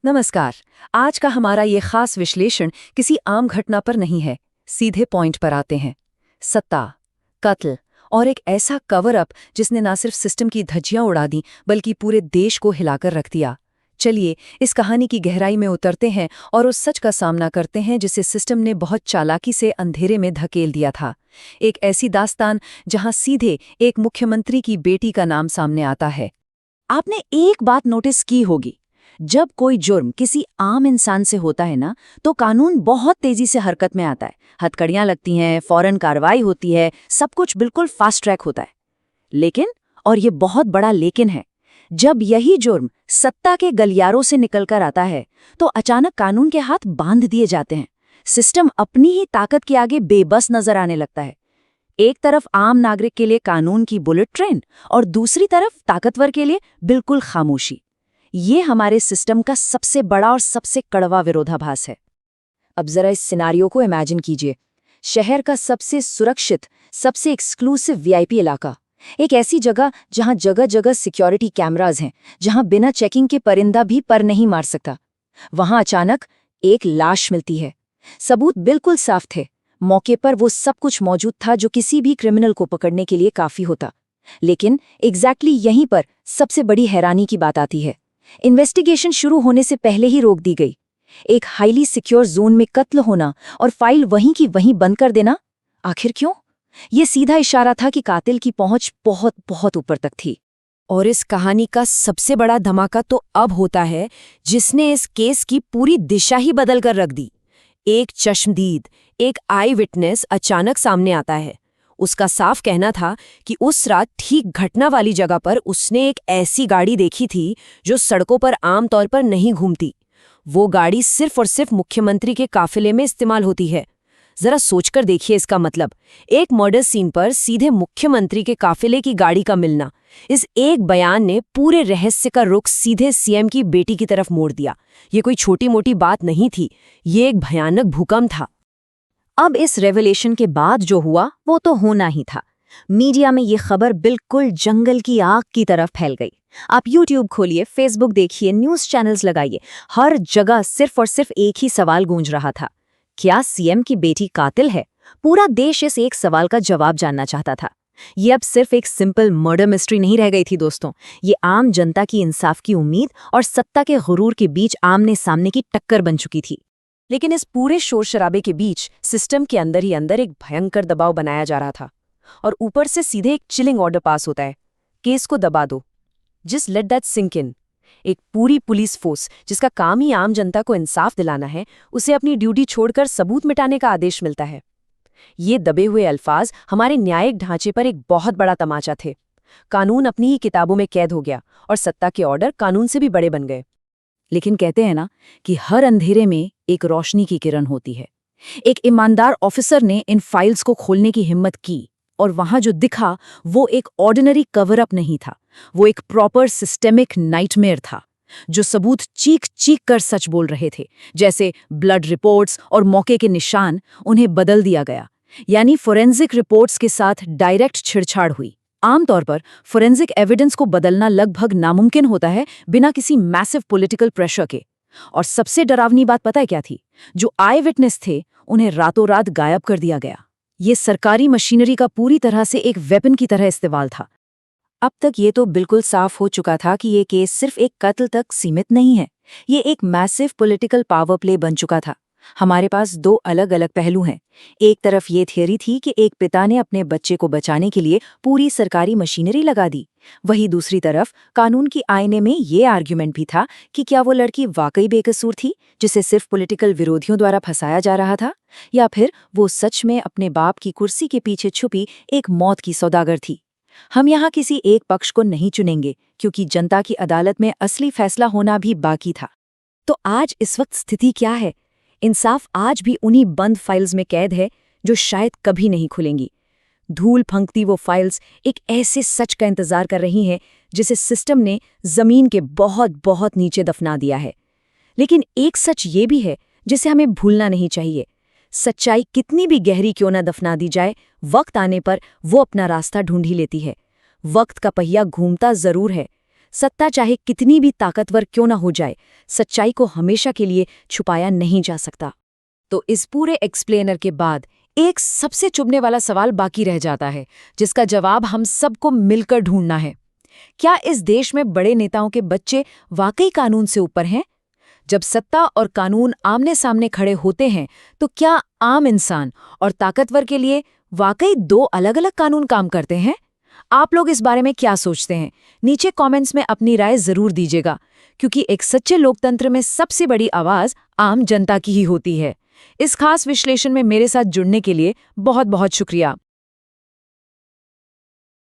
नमस्कार। आज का हमारा ये खास विश्लेषण किसी आम घटना पर नहीं है, सीधे पॉइंट पर आते हैं। सत्ता, कत्ल और एक ऐसा कवर अप जिसने ना सिर्फ सिस्टम की धज्जियां उड़ा दी बल्कि पूरे देश को हिलाकर रख दिया। चलिए इस कहानी की गहराई में उतरते हैं और उस सच का सामना करते हैं जिसे सिस्टम ने बहुत चालाकी से अंधेरे में धकेल दिया था। एक ऐसी दास्तान जहां सीधे एक मुख्यमंत्री की बेटी का नाम सामने आता है। आपने एक बात नोटिस की होगी, जब कोई जुर्म किसी आम इंसान से होता है ना, तो कानून बहुत तेजी से हरकत में आता है। हथकड़ियां लगती हैं, फौरन कार्रवाई होती है, सब कुछ बिल्कुल फास्ट ट्रैक होता है। लेकिन, और ये बहुत बड़ा लेकिन है, जब यही जुर्म सत्ता के गलियारों से निकलकर आता है तो अचानक कानून के हाथ बांध दिए जाते हैं। सिस्टम अपनी ही ताकत के आगे बेबस नजर आने लगता है। एक तरफ आम नागरिक के लिए कानून की बुलेट ट्रेन और दूसरी तरफ ताकतवर के लिए बिल्कुल खामोशी। ये हमारे सिस्टम का सबसे बड़ा और सबसे कड़वा विरोधाभास है। अब जरा इस सिनारियो को इमेजिन कीजिए। शहर का सबसे सुरक्षित, सबसे एक्सक्लूसिव वीआईपी इलाका, एक ऐसी जगह जहां जगह जगह सिक्योरिटी कैमराज हैं, जहां बिना चेकिंग के परिंदा भी पर नहीं मार सकता। वहां अचानक एक लाश मिलती है। सबूत बिल्कुल साफ थे, मौके पर वो सब कुछ मौजूद था जो किसी भी क्रिमिनल को पकड़ने के लिए काफी होता। लेकिन एग्जैक्टली यहीं पर सबसे बड़ी हैरानी की बात आती है। इन्वेस्टिगेशन शुरू होने से पहले ही रोक दी गई। एक हाईली सिक्योर जोन में कत्ल होना और फाइल वहीं की वहीं बंद कर देना, आखिर क्यों? ये सीधा इशारा था कि कातिल की पहुंच बहुत बहुत ऊपर तक थी। और इस कहानी का सबसे बड़ा धमाका तो अब होता है, जिसने इस केस की पूरी दिशा ही बदल कर रख दी। एक चश्मदीद, एक आई विटनेस अचानक सामने आता है। उसका साफ कहना था कि उस रात ठीक घटना वाली जगह पर उसने एक ऐसी गाड़ी देखी थी जो सड़कों पर आम तौर पर नहीं घूमती। वो गाड़ी सिर्फ और सिर्फ मुख्यमंत्री के काफिले में इस्तेमाल होती है। जरा सोचकर देखिए इसका मतलब, एक मर्डर सीन पर सीधे मुख्यमंत्री के काफिले की गाड़ी का मिलना। इस एक बयान ने पूरे रहस्य का रुख सीधे सीएम की बेटी की तरफ मोड़ दिया। ये कोई छोटी मोटी बात नहीं थी, ये एक भयानक भूकंप था। अब इस रेवलेशन के बाद जो हुआ वो तो होना ही था। मीडिया में ये खबर बिल्कुल जंगल की आग की तरफ फैल गई। आप यूट्यूब खोलिए, फेसबुक देखिए, न्यूज़ चैनल्स लगाइए, हर जगह सिर्फ और सिर्फ एक ही सवाल गूंज रहा था, क्या सीएम की बेटी कातिल है? पूरा देश इस एक सवाल का जवाब जानना चाहता था। ये अब सिर्फ एक सिंपल मर्डर मिस्ट्री नहीं रह गई थी दोस्तों, ये आम जनता की इंसाफ की उम्मीद और सत्ता के गुरूर के बीच आमने सामने की टक्कर बन चुकी थी। लेकिन इस पूरे शोर शराबे के बीच सिस्टम के अंदर ही अंदर एक भयंकर दबाव बनाया जा रहा था, और ऊपर से सीधे एक चिलिंग ऑर्डर पास होता है, केस को दबा दो, just let that sink in. एक पूरी पुलिस फोर्स जिसका काम ही आम जनता को इंसाफ दिलाना है, उसे अपनी ड्यूटी छोड़कर सबूत मिटाने का आदेश मिलता है। ये दबे हुए अल्फाज हमारे न्यायिक ढांचे पर एक बहुत बड़ा तमाचा थे। कानून अपनी ही किताबों में कैद हो गया और सत्ता के ऑर्डर कानून से भी बड़े बन गए। लेकिन कहते हैं ना कि हर अंधेरे में एक रोशनी की किरण होती है। एक ईमानदार ऑफिसर ने इन फाइल्स को खोलने की हिम्मत की, और वहां जो दिखा वो एक ऑर्डिनरी कवर अप नहीं था, वो एक प्रॉपर सिस्टेमिक नाइटमेयर था, जो सबूत चीख चीख कर सच बोल रहे थे। जैसे ब्लड रिपोर्ट्स और मौके के निशान, उन्हें बदल दिया गया, यानी फोरेंसिक रिपोर्ट्स के साथ डायरेक्ट छेड़छाड़ हुई। आमतौर पर फोरेंसिक एविडेंस को बदलना लगभग नामुमकिन होता है बिना किसी मैसिव पॉलिटिकल प्रेशर के। और सबसे डरावनी बात पता है क्या थी? जो आई विटनेस थे उन्हें रातों रात गायब कर दिया गया। ये सरकारी मशीनरी का पूरी तरह से एक वेपन की तरह इस्तेमाल था। अब तक ये तो बिल्कुल साफ हो चुका था कि ये केस सिर्फ एक कत्ल तक सीमित नहीं है, ये एक मैसिव पॉलिटिकल पावर प्ले बन चुका था। हमारे पास दो अलग अलग पहलू हैं। एक तरफ ये थियरी थी कि एक पिता ने अपने बच्चे को बचाने के लिए पूरी सरकारी मशीनरी लगा दी। वहीं दूसरी तरफ कानून की आईने में ये आर्ग्यूमेंट भी था कि क्या वो लड़की वाकई बेकसूर थी, जिसे सिर्फ पॉलिटिकल विरोधियों द्वारा फंसाया जा रहा था, या फिर वो सच में अपने बाप की कुर्सी के पीछे छुपी एक मौत की सौदागर थी। हम यहाँ किसी एक पक्ष को नहीं चुनेंगे, क्योंकि जनता की अदालत में असली फैसला होना भी बाकी था। तो आज इस वक्त स्थिति क्या है? इंसाफ आज भी उन्हीं बंद फाइल्स में कैद है जो शायद कभी नहीं खुलेंगी। धूल फंकती वो फाइल्स एक ऐसे सच का इंतजार कर रही हैं जिसे सिस्टम ने जमीन के बहुत बहुत नीचे दफना दिया है। लेकिन एक सच ये भी है जिसे हमें भूलना नहीं चाहिए। सच्चाई कितनी भी गहरी क्यों न दफना दी जाए, वक्त आने पर वो अपना रास्ता ढूंढ ही लेती है। वक्त का पहिया घूमता जरूर है, सत्ता चाहे कितनी भी ताकतवर क्यों ना हो जाए, सच्चाई को हमेशा के लिए छुपाया नहीं जा सकता। तो इस पूरे एक्सप्लेनर के बाद एक सबसे चुभने वाला सवाल बाकी रह जाता है, जिसका जवाब हम सबको मिलकर ढूंढना है। क्या इस देश में बड़े नेताओं के बच्चे वाकई कानून से ऊपर हैं? जब सत्ता और कानून आमने सामने खड़े होते हैं, तो क्या आम इंसान और ताकतवर के लिए वाकई दो अलग-अलग कानून काम करते हैं? आप लोग इस बारे में क्या सोचते हैं? नीचे कमेंट्स में अपनी राय जरूर दीजिएगा, क्योंकि एक सच्चे लोकतंत्र में सबसे बड़ी आवाज आम जनता की ही होती है। इस खास विश्लेषण में मेरे साथ जुड़ने के लिए बहुत बहुत शुक्रिया।